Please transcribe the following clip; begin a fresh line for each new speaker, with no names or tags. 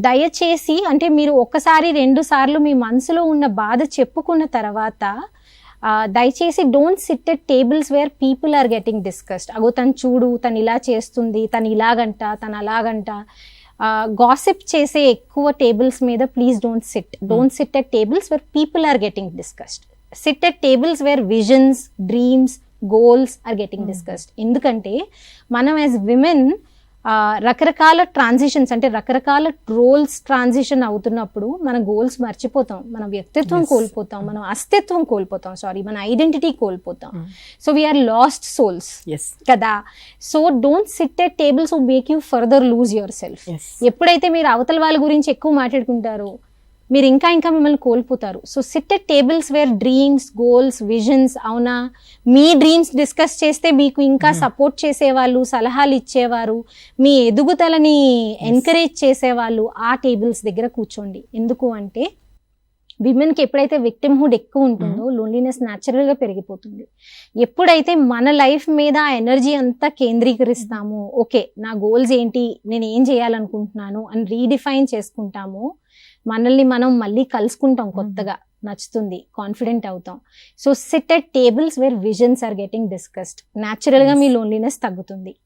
దయచేసి అంటే మీరు ఒక్కసారి 2 సార్లు మీ మనసులో ఉన్న బాధ చెప్పుకున్న తర్వాత దయచేసి don't sit at tables where people are getting discussed. అగో తను చూడు, తను ఇలా చేస్తుంది, తను ఇలాగంట, తను అలాగంట. గాసిప్ చేసే ఎక్కువ టేబుల్స్ మీద please don't sit at tables where people are getting discussed. Sit at tables where visions, dreams, goals are getting discussed. ఎందుకంటే మనం యాజ్ విమెన్ రకరకాల ట్రాన్సిషన్స్ అంటే రకరకాల రోల్స్ ట్రాన్సిషన్ అవుతున్నప్పుడు మన గోల్స్ మర్చిపోతాం, మన వ్యక్తిత్వం కోల్పోతాం, మనం అస్తిత్వం కోల్పోతాం, మన ఐడెంటిటీ కోల్పోతాం. సో వీఆర్ లాస్ట్ సోల్స్ కదా. So don't sit at tables who make you further lose yourself. ఎప్పుడైతే మీరు అవతల వాళ్ళ గురించి ఎక్కువ మాట్లాడుకుంటారో మీరు ఇంకా మిమ్మల్ని కోల్పోతారు. So sit at tables where dreams, goals, visions, అవునా మీ డ్రీమ్స్ డిస్కస్ చేస్తే మీకు ఇంకా సపోర్ట్ చేసేవాళ్ళు, సలహాలు ఇచ్చేవారు, మీ ఎదుగుదలని ఎంకరేజ్ చేసేవాళ్ళు ఆ టేబుల్స్ దగ్గర కూర్చోండి. ఎందుకు అంటే విమెన్కి ఎప్పుడైతే విక్టిమ్హుడ్ ఎక్కువ ఉంటుందో లోన్లీనెస్ న్యాచురల్గా పెరిగిపోతుంది. ఎప్పుడైతే మన లైఫ్ మీద ఆ ఎనర్జీ అంతా కేంద్రీకరిస్తామో, ఓకే నా గోల్స్ ఏంటి, నేను ఏం చేయాలనుకుంటున్నాను అని రీడిఫైన్ చేసుకుంటామో మనల్ని మనం మళ్ళీ కలుసుకుంటాం, కొత్తగా నచ్చుతుంది, కాన్ఫిడెంట్ అవుతాం. So sit at tables where visions are getting discussed. న్యాచురల్గా మీ లోన్లీనెస్ తగ్గుతుంది.